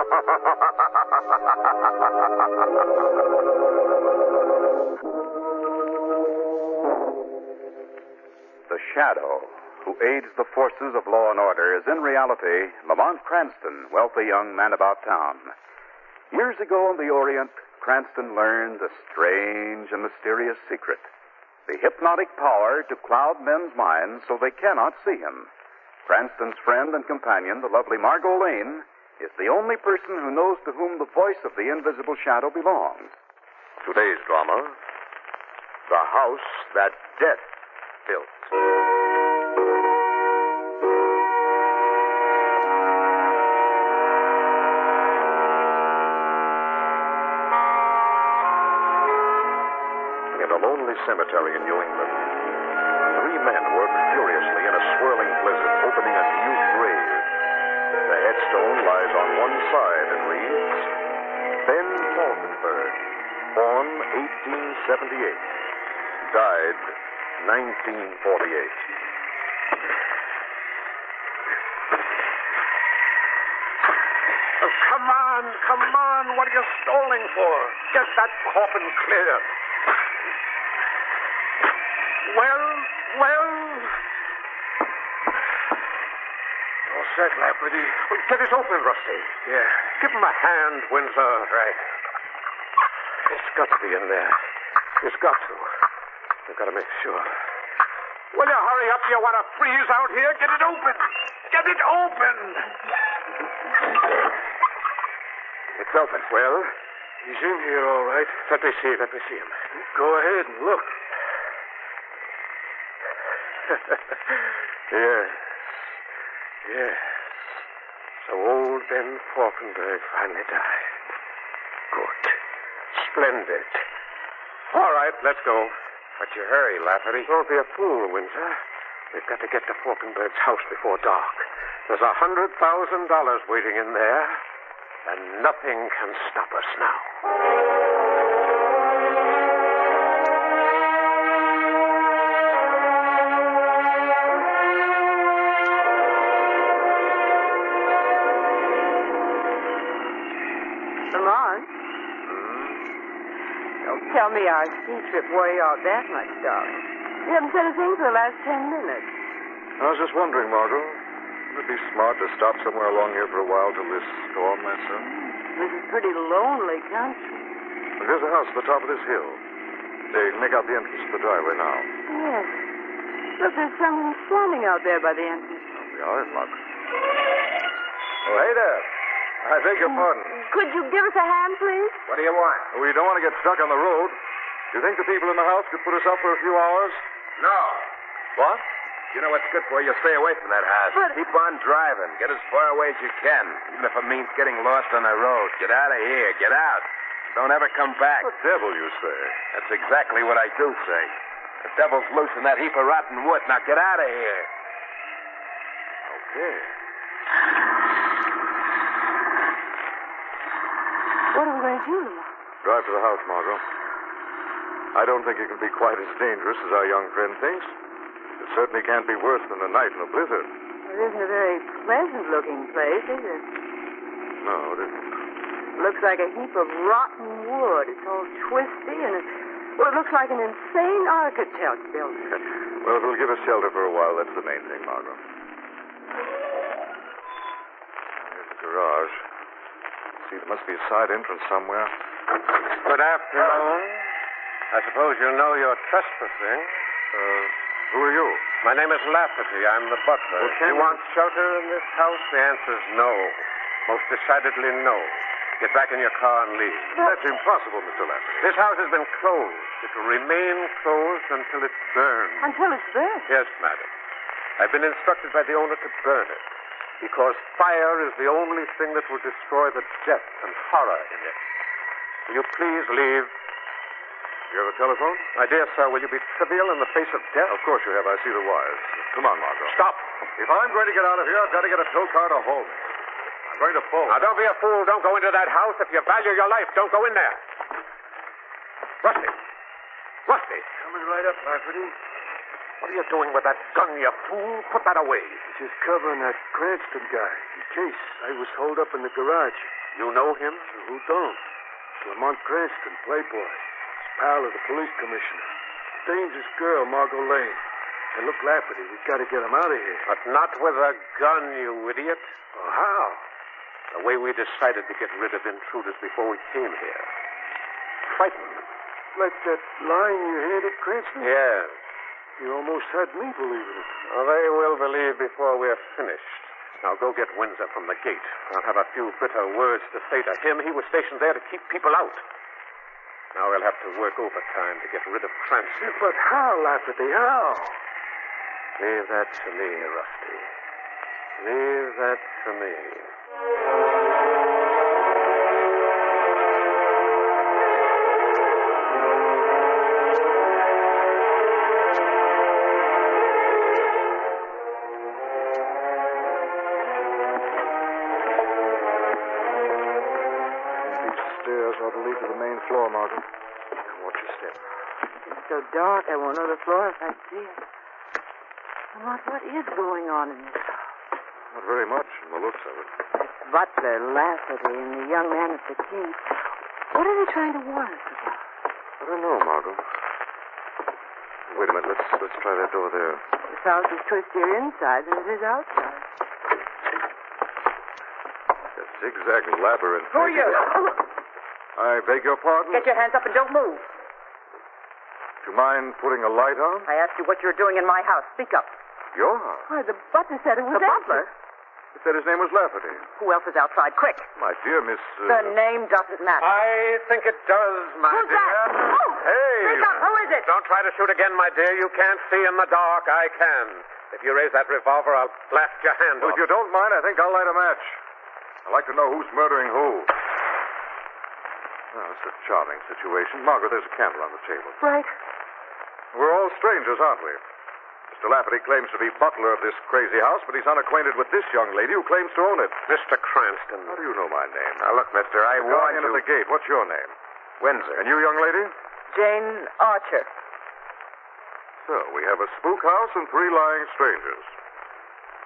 The Shadow, who aids the forces of law and order, is in reality Lamont Cranston, wealthy young man about town. Years ago in the Orient, Cranston learned a strange and mysterious secret. The hypnotic power to cloud men's minds so they cannot see him. Cranston's friend and companion, the lovely Margot Lane, is the only person who knows to whom the voice of the invisible shadow belongs. Today's drama, The House That Death Built. In a lonely cemetery in New England, 3 men work furiously in a swirling blizzard, opening a huge grave. The headstone lies on one side and reads, Ben Falkenberg, born 1878, died 1948. Oh, come on, what are you stalling for? Get that coffin clear. Well. All set, Lafferty. Well, get it open, Rusty. Yeah. Give him a hand, Windsor. Right. It's got to be in there. It's got to. I've got to make sure. Will you hurry up? You want to freeze out here? Get it open. Get it open. It's open. Well, he's in here, all right. Let me see him. Go ahead and look. Yes. So old Ben Falkenberg finally died. Good. Splendid. All right, let's go. But you hurry, Lafferty. Don't be a fool, Windsor. We've got to get to Falkenberg's house before dark. There's $100,000 waiting in there, and nothing can stop us now. Lamont? Don't tell me our ski trip wore you out that much, darling. You haven't said a thing for the last 10 minutes. I was just wondering, Margot, would it be smart to stop somewhere along here for a while till this storm lets up? This is pretty lonely country. Well, here's a house at the top of this hill. They make out the entrance to the driveway now. Yes. Look, there's someone standing out there by the entrance. Oh, we are in luck. Oh, hey there. I beg your pardon. Could you give us a hand, please? What do you want? We don't want to get stuck on the road. Do you think the people in the house could put us up for a few hours? No. What? You know what's good for you? Stay away from that house. But- Keep on driving. Get as far away as you can, even if it means getting lost on the road. Get out of here. Get out. Don't ever come back. The devil, you say? That's exactly what I do say. The devil's loose in that heap of rotten wood. Now get out of here. Okay. What are we going to do, Lamont? Drive to the house, Margot. I don't think it can be quite as dangerous as our young friend thinks. It certainly can't be worse than a night in a blizzard. It isn't a very pleasant-looking place, is it? No, it isn't. Looks like a heap of rotten wood. It's all twisty and it looks like an insane architect built it. Well, if it'll give us shelter for a while, that's the main thing, Margot. Here's the garage. See, there must be a side entrance somewhere. Good afternoon. I suppose you know you're trespassing. Who are you? My name is Lafferty. I'm the butler. Well, you want shelter in this house? The answer's no. Most decidedly no. Get back in your car and leave. That's impossible, Mr. Lafferty. This house has been closed. It will remain closed until it's burned. Until it's burnt. Yes, madam. I've been instructed by the owner to burn it, because fire is the only thing that will destroy the depth and horror in it. Will you please leave? You have a telephone? My dear sir, will you be trivial in the face of death? Of course you have. I see the wires. Come on, Margot. Stop. If I'm going to get out of here, I've got to get a tow car to hold me. I'm going to pull. Now, don't be a fool. Don't go into that house. If you value your life, don't go in there. Rusty. Coming right up, Lafferty. What are you doing with that gun, you fool? Put that away. Just covering that Cranston guy. In case I was holed up in the garage. You know him? Who don't? Lamont Cranston, playboy. Pal of the police commissioner. Dangerous girl, Margot Lane. And look, Lafferty, we've got to get him out of here. But not with a gun, you idiot. Oh, how? The way we decided to get rid of intruders before we came here. Frighten them. Like that line you handed Cranston? Yes. You almost had me believing it. Well, they will believe before we're finished. Now go get Windsor from the gate. I'll have a few bitter words to say to him. He was stationed there to keep people out. Now we'll have to work overtime to get rid of Cranston. But how, Lafferty, how? Leave that to me, Rusty. Leave that to me. Ought to lead to the main floor, Margot. Watch your step. It's so dark, I won't know the floor if I see it. What is going on in this house? Not very much from the looks of it. Butler, Lafferty, and the young man at the key. What are they trying to warn us about? I don't know, Margot. Wait a minute. Let's try that door there. This house is twistier inside than it is outside. That zigzag labyrinth. Who are you? I beg your pardon? Get your hands up and don't move. Do you mind putting a light on? I asked you what you're doing in my house. Speak up. Your house? Why, the butler said it was The butler? It said his name was Lafferty. Who else is outside? Quick. My dear Miss... The name doesn't matter. I think it does, my Who's dear. that? Oh! Hey! Speak up. Who is it? Don't try to shoot again, my dear. You can't see in the dark. I can. If you raise that revolver, I'll blast your hand Well, off. if you don't mind, I think I'll light a match. I'd like to know who's murdering who. Well, it's a charming situation. Margaret, there's a candle on the table. Right. We're all strangers, aren't we? Mr. Lafferty claims to be butler of this crazy house, but he's unacquainted with this young lady who claims to own it. Mr. Cranston. How do you know my name? Now, look, mister, I Going warned in at you. the gate. What's your name? Windsor. And you, young lady? Jane Archer. So, we have a spook house and 3 lying strangers.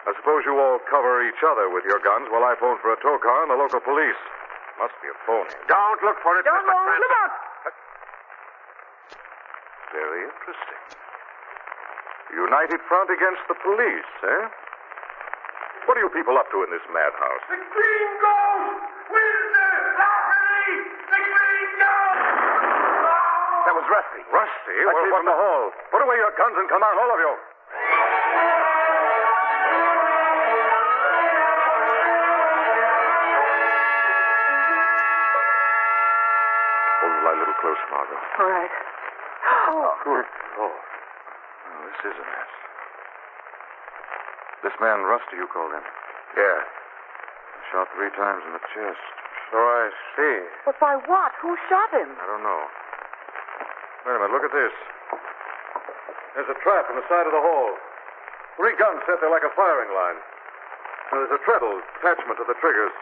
I suppose you all cover each other with your guns while I phone for a tow car and the local police. Must be a phony. Don't look for it, Don't Mr. move. Cranston. Look out. Very interesting. United front against the police, eh? What are you people up to in this madhouse? The green gold! Windsor! Lafferty! The green gold! That was Rusty. Rusty? That came from the hall. Put away your guns and come out, all of you. Lie a little closer, Margot. All right. Oh. Good Lord. Oh, this is a mess. This man, Rusty, you called him. Yeah. Shot 3 times in the chest. So I see. But by what? Who shot him? I don't know. Wait a minute, look at this. There's a trap in the side of the hall. 3 guns set there like a firing line. And there's a treadle attachment to the triggers.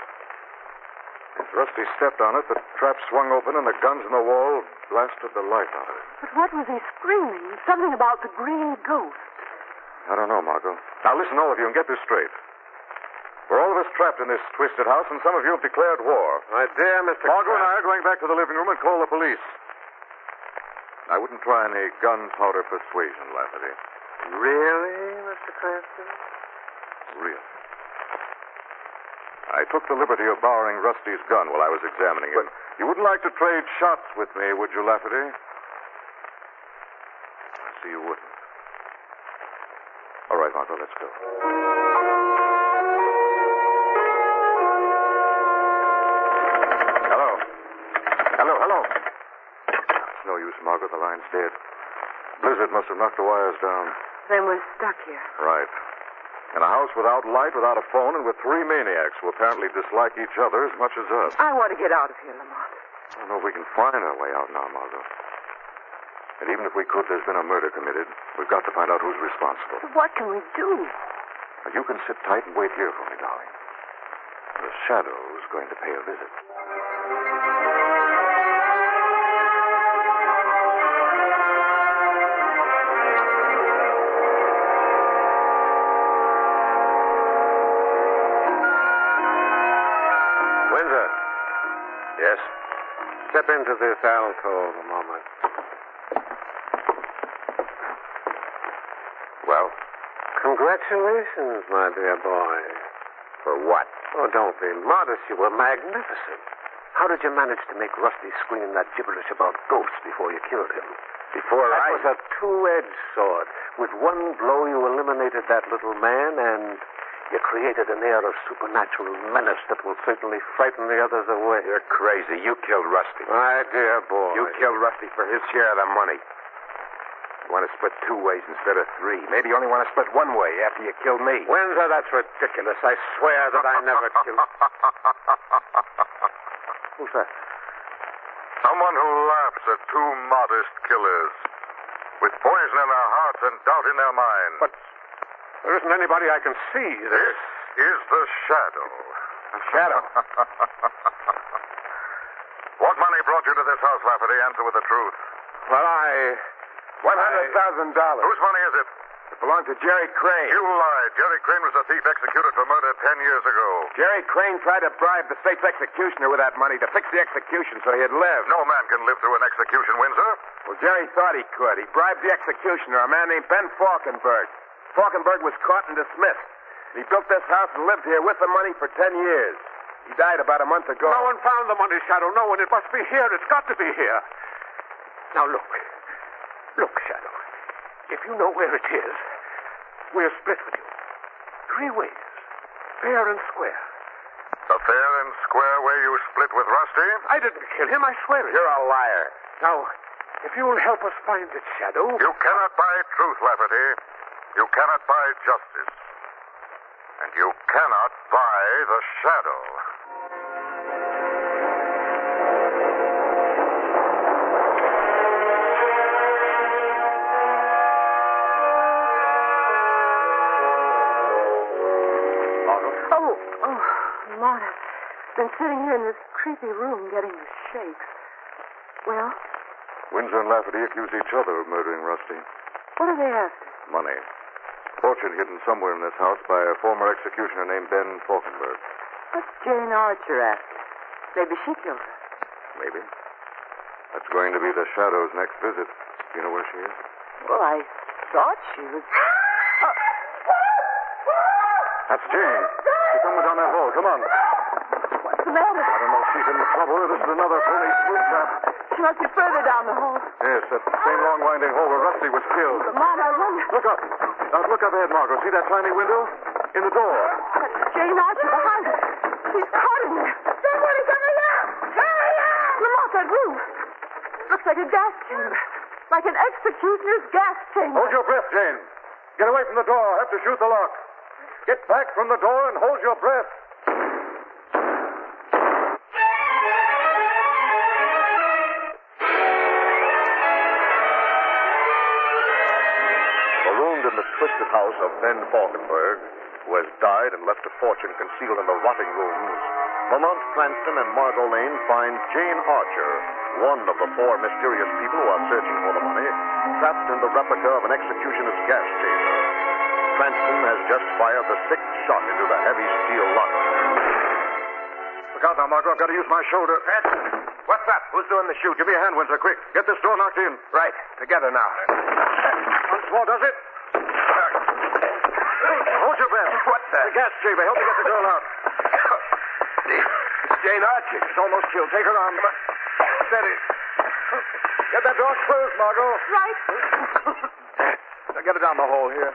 As Rusty stepped on it, the trap swung open and the guns in the wall blasted the life out of it. But what was he screaming? Something about the green ghost. I don't know, Margot. Now listen, all of you, and get this straight. We're all of us trapped in this twisted house, and some of you have declared war. My dear Mr. Margot and I are going back to the living room and call the police. I wouldn't try any gunpowder persuasion, Lafferty. Really, Mr. Cranston? Really. I took the liberty of borrowing Rusty's gun while I was examining him. You wouldn't like to trade shots with me, would you, Lafferty? I see you wouldn't. All right, Margot, let's go. Hello. Hello. It's no use, Margot. The line's dead. Blizzard must have knocked the wires down. Then we're stuck here. Right. In a house without light, without a phone, and with 3 maniacs who apparently dislike each other as much as us. I want to get out of here, Lamont. I don't know if we can find our way out now, Margot. And even if we could, there's been a murder committed. We've got to find out who's responsible. But what can we do? Now, you can sit tight and wait here for me, darling. The Shadow's going to pay a visit. Yes? Step into this alcove a moment. Well? Congratulations, my dear boy. For what? Oh, don't be modest. You were magnificent. How did you manage to make Rusty scream that gibberish about ghosts before you killed him? That was a two-edged sword. With one blow, you eliminated that little man, and you created an air of supernatural menace that will certainly frighten the others away. You're crazy. You killed Rusty. My dear boy. You killed Rusty for his share of the money. You want to split 2 ways instead of 3. Maybe you only want to split 1 way after you killed me. Windsor, that's ridiculous. I swear that I never killed... Who's that? Someone who laughs at 2 modest killers with poison in their hearts and doubt in their minds. But there isn't anybody I can see. This is the Shadow. A shadow? What money brought you to this house, Lafferty? Answer with the truth. Well, $100,000. Whose money is it? It belonged to Jerry Crane. You lied. Jerry Crane was a thief executed for murder 10 years ago. Jerry Crane tried to bribe the state's executioner with that money to fix the execution so he'd live. No man can live through an execution, Windsor. Well, Jerry thought he could. He bribed the executioner, a man named Ben Falkenberg. Falkenberg was caught and dismissed. He built this house and lived here with the money for 10 years. He died about a month ago. No one found the money, Shadow. No one. It must be here. It's got to be here. Now, look. Look, Shadow. If you know where it is, we're split with you. 3 ways. Fair and square. The fair and square way you split with Rusty? I didn't kill him. I swear it. You're a liar. Now, if you'll help us find it, Shadow... You cannot buy truth, Lafferty. You cannot buy justice. And you cannot buy the Shadow. Marta, been sitting here in this creepy room getting the shakes. Well? Windsor and Lafferty accused each other of murdering Rusty. What are they after? Money. Fortune hidden somewhere in this house by a former executioner named Ben Falkenberg. What's Jane Archer after? Maybe she killed her. Maybe. That's going to be the Shadow's next visit. Do you know where she is? Well, I thought she was... That's Jane. She's somewhere down that hall. Come on. What's the matter? I don't know if she's in trouble or this is another police spook trap. She must be further down the hall. Yes, that same long winding hall where Rusty was killed. Marta, I wonder... Look up. Now, look up ahead, Margot. See that tiny window? In the door. That's Jane Archer behind her. She's caught in there. Somebody's coming out. Hurry up! Lamont, that room. Looks like a gas chamber. Like an executioner's gas chamber. Hold your breath, Jane. Get away from the door. I have to shoot the lock. Get back from the door and hold your breath. Marooned in the twisted house of Ben Falkenberg, who has died and left a fortune concealed in the rotting rooms, Lamont Cranston and Margot Lane find Jane Archer, one of the 4 mysterious people who are searching for the money, trapped in the replica of an executioner's gas chamber. Cranston has just fired the 6th shot into the heavy steel lock. Look out now, Margot. I've got to use my shoulder. Cranston, what's that? Who's doing the shooting? Give me a hand, Windsor, quick. Get this door knocked in. Right. Together now. Once more, does it? Hold your breath. What's that? The gas chamber. Help me get the girl out. Jane Archer. She's almost killed. Take her arm. Steady. Get that door closed, Margot. Right. Now get her down the hall here.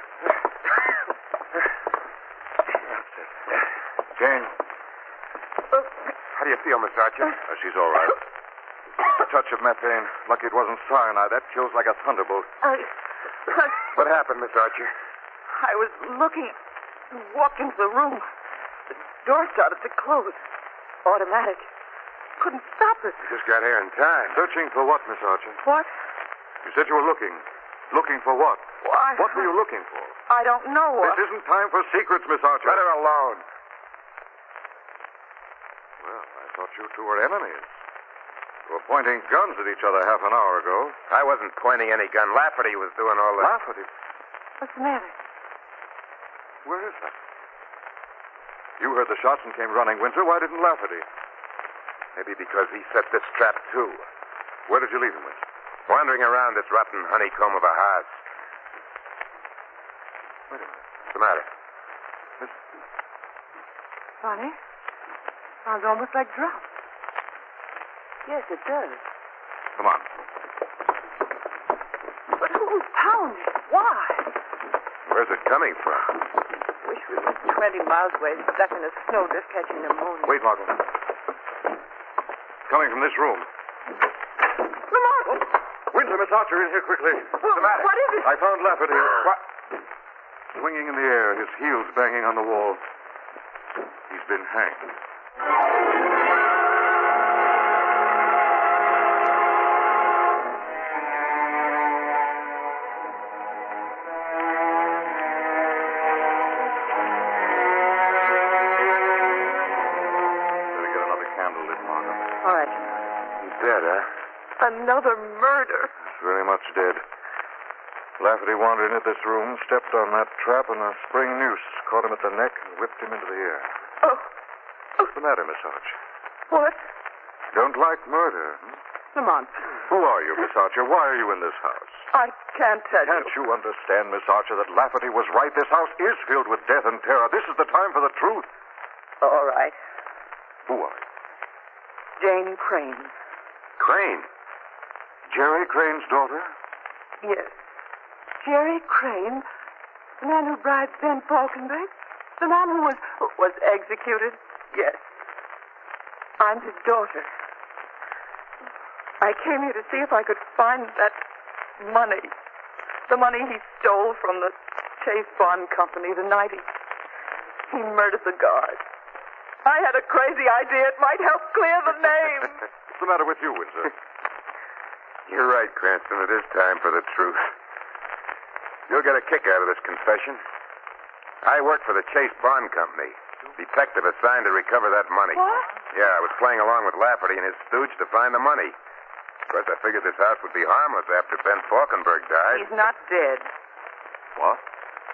Jane. How do you feel, Miss Archer? She's all right. A touch of methane. Lucky it wasn't cyanide. That kills like a thunderbolt. What happened, Miss Archer? I was looking, walked into the room. The door started to close. Automatic. Couldn't stop it. You just got here in time. Searching for what, Miss Archer? What? You said you were looking. Looking for what? Why? What were you looking for? I don't know what. This isn't time for secrets, Miss Archer. Let her alone. Well, I thought you two were enemies. You were pointing guns at each other half an hour ago. I wasn't pointing any gun. Lafferty was doing all that. Lafferty? What's the matter? Where is that? You heard the shots and came running, Windsor. Why didn't Lafferty? Maybe because he set this trap, too. Where did you leave him, Winsor? Wandering around this rotten honeycomb of a house. Wait a minute. What's the matter? Funny. Sounds almost like drops. Yes, it does. Come on. But who's pounding? Why? Where's it coming from? Wish we were 20 miles away, stuck in a snowdrift catching pneumonia. Wait, Margot. Coming from this room. Lamont! Winsor, Miss Archer, in here quickly. What's the matter? What is it? I found Lafferty. What? Swinging in the air, his heels banging on the wall. He's been hanged. Better get another candle lit, Margot. All right. He's dead, huh? Another murder. He's very much dead. Lafferty wandered into this room, stepped on that trap, and a spring noose caught him at the neck and whipped him into the air. Oh. What's the matter, Miss Archer? What? Don't like murder, hmm? Lamont. Who are you, Miss Archer? Why are you in this house? I can't tell you. Can't you understand, Miss Archer, that Lafferty was right? This house is filled with death and terror. This is the time for the truth. All right. Who are you? Jane Crane. Crane. Jerry Crane's daughter? Yes. Jerry Crane, the man who bribed Ben Falkenberg, the man who was executed. Yes. I'm his daughter. I came here to see if I could find that money. The money he stole from the Chase Bond Company the night he murdered the guard. I had a crazy idea it might help clear the name. What's the matter with you, Windsor? You're right, Cranston. It is time for the truth. You'll get a kick out of this confession. I work for the Chase Bond Company. Detective assigned to recover that money. What? Yeah, I was playing along with Lafferty and his stooge to find the money. Of course, I figured this house would be harmless after Ben Falkenberg died. He's not dead. What?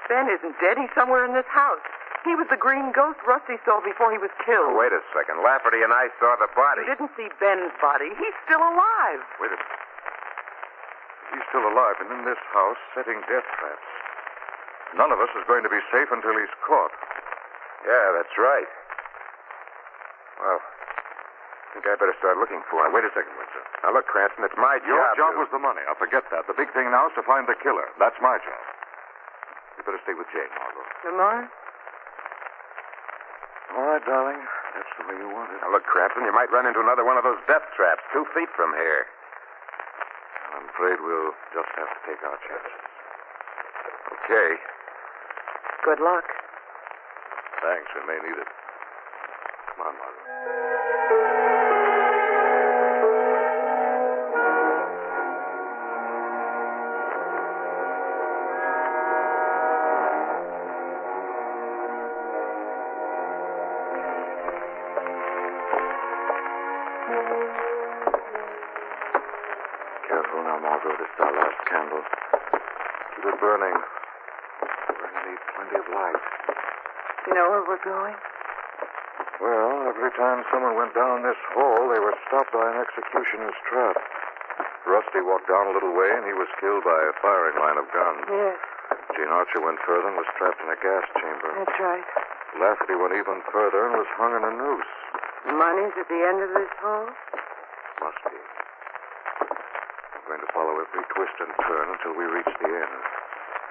Ben isn't dead. He's somewhere in this house. He was the green ghost Rusty saw before he was killed. Oh, wait a second. Lafferty and I saw the body. You didn't see Ben's body. He's still alive. Wait a minute. He's still alive and in this house setting death traps. None of us is going to be safe until he's caught. Yeah, that's right. Well, I think I better start looking for him. Wait a second, Windsor. Now, look, Cranston, it's my Your job to... was the money. Now, forget that. The big thing now is to find the killer. That's my job. You better stay with Jane, Margot. Lamont? All right, darling. That's the way you want it. Now, look, Cranston, you might run into another one of those death traps 2 feet from here. I'm afraid we'll just have to take our chances. Okay. Good luck. Thanks. We may need it. Come on, Margot. Careful now, Margot. This is our last candle. Keep it burning. We're going to need plenty of light. You know where we're going? Well, every time someone went down this hall, they were stopped by an executioner's trap. Rusty walked down a little way, and he was killed by a firing line of guns. Yes, Jane Archer went further and was trapped in a gas chamber. that's right. Lafferty went even further and was hung in a noose. Money's at the end of this hall? Must be. I'm going to follow every twist and turn until we reach the end.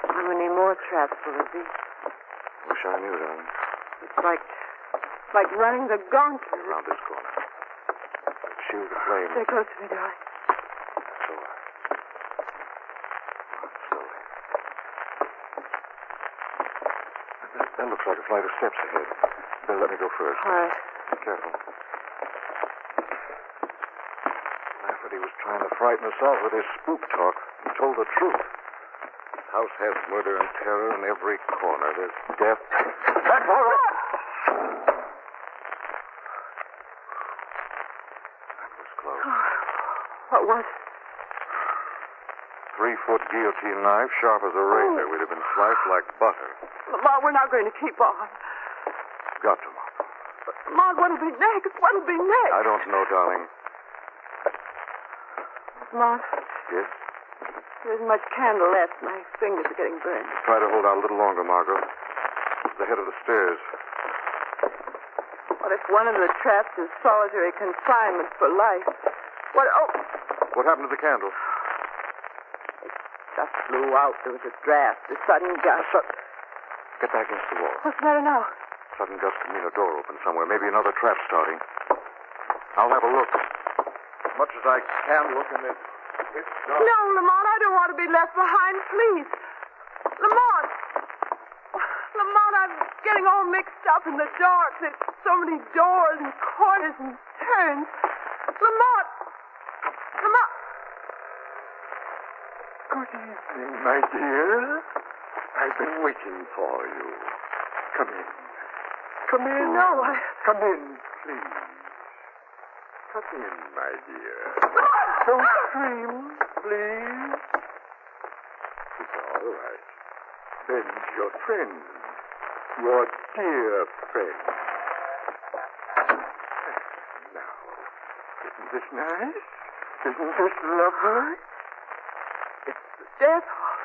How many more traps will there be? Wish I knew, darling. It's like running the gauntlet. Around this corner. Let's shield the flame. Stay close to me, darling. So on. Slowly. That looks like a flight of steps ahead. Better let me go first. All right. Be careful. Lafferty was trying to frighten us off with his spook talk. He told the truth. This house has murder and terror in every corner. There's death. Back for it! That was close. What was it? 3-foot guillotine knife, sharp as a razor. We'd have been sliced like butter. Lamont, we're not going to keep on. Got to, Margot. Lamont, what'll be next? What'll be next? I don't know, darling. Lamont, Yes? there isn't much candle left. My fingers are getting burned. Try to hold out a little longer, Margot. It's the head of the stairs. What if one of the traps is solitary confinement for life? What? Oh, What happened to the candle? just blew out. There was a draft, a sudden gust. Get back against the wall. What's the matter now? Sudden gust could mean a door open somewhere. Maybe another trap starting. I'll have a look. As much as I can look in this. No, Lamont, I don't want to be left behind, please. Lamont! Lamont, I'm getting all mixed up in the dark. There's so many doors and corners and turns. Lamont! Lamont! Good evening, my dear. I've been waiting for you. Come in. Come in. No, Come in, please. Come in, my dear. Lamont! Don't scream, please. It's all right. Ben's your friend. Your dear friend. Now, isn't this nice? Isn't this lovely? It's the death hall.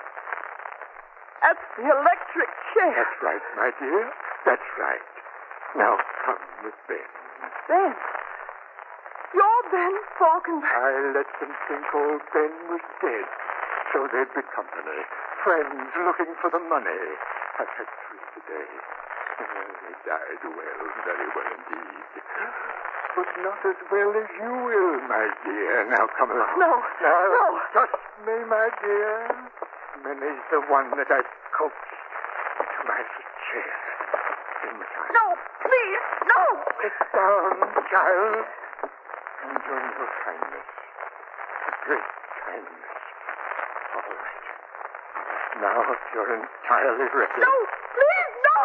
That's the electric chair. That's right, my dear. That's right. Now come with Ben. Ben. You're Ben Falkenberg. I let them think old Ben was dead, so they'd be company. Friends looking for the money. I've had 3 today. They died well, very well indeed. But not as well as you will, my dear. Now come along. No, Now, no. trust me, my dear. Many's the one that I've coaxed to my chair. In time. No, please, no. Sit down, child. Enjoy your kindness. A great kindness. All right. Now, if you're entirely ready. No, please, no.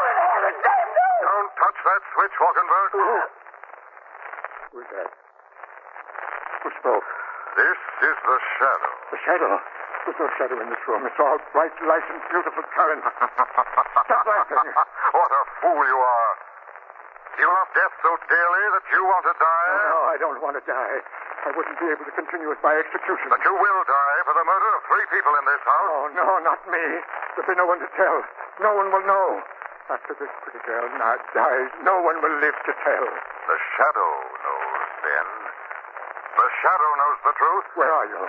No. Don't touch that switch, Falkenberg. Who's that? Who spoke? This is the shadow. The shadow. There's no shadow in this room. It's all bright light and beautiful current. Stop laughing. What a fool you are. You love death so dearly that you want to die? No, I don't want to die. I wouldn't be able to continue it by execution. But you will die for the murder of 3 people in this house. Oh, no, not me. There'll be no one to tell. No one will know. After this pretty girl now dies, no one will live to tell. The shadow knows, Ben. The shadow knows the truth. Where are you?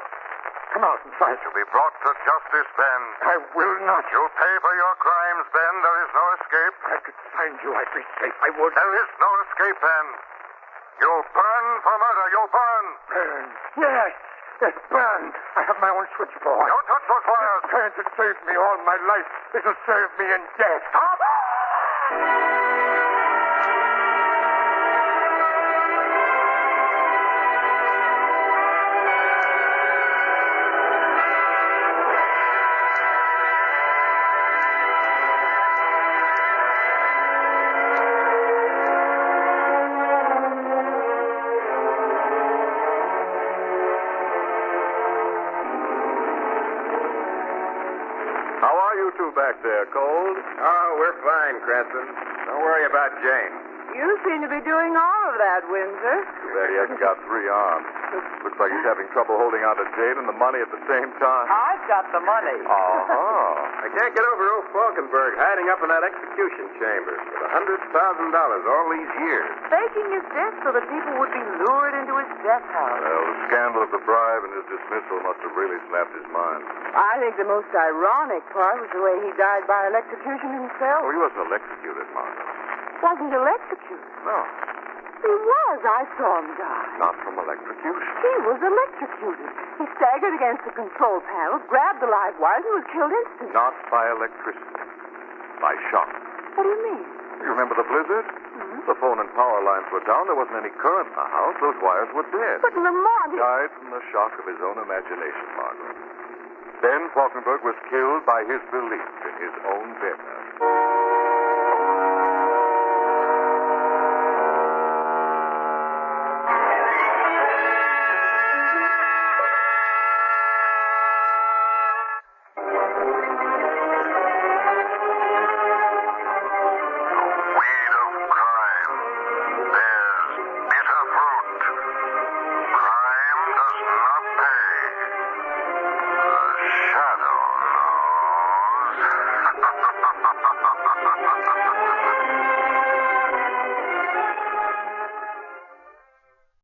Come out and fight. You'll be brought to justice, Ben. I will not. You'll pay for your crimes, Ben. There is no escape. I could find you. I'd be safe. I would. There is no escape, Ben. You'll burn for murder. You'll burn. Burn. Yes. Yes, burn. I have my own switchboard. Don't touch those wires. The current has saved me all my life. It'll serve me in death. Stop! Back there, Cold. Oh, we're fine, Cranston. Don't worry about Jane. You seem to be doing all of that, Windsor. Too bad he hasn't got 3 arms. Looks like he's having trouble holding on to Jane and the money at the same time. I've got the money. Uh-huh. I can't get over old Falkenberg hiding up in that execution chamber with $100,000 all these years. Faking his death so that people would be lured into his death house. Well, the scandal of the bribe and his dismissal must have really snapped his mind. I think the most ironic part was the way he died by electrocution himself. Oh, he wasn't electrocuted, Martha. Wasn't electrocuted. No, He was. I saw him die. not from electrocution. He was electrocuted. He staggered against the control panel, grabbed the live wires, and was killed instantly. Not by electricity. By shock. What do you mean? You remember the blizzard? Mm-hmm. The phone and power lines were down. There wasn't any current in the house. Those wires were dead. But Lamont... Died from the shock of his own imagination, Margaret. Ben Falkenberg was killed by his belief in his own death. Weed of crime.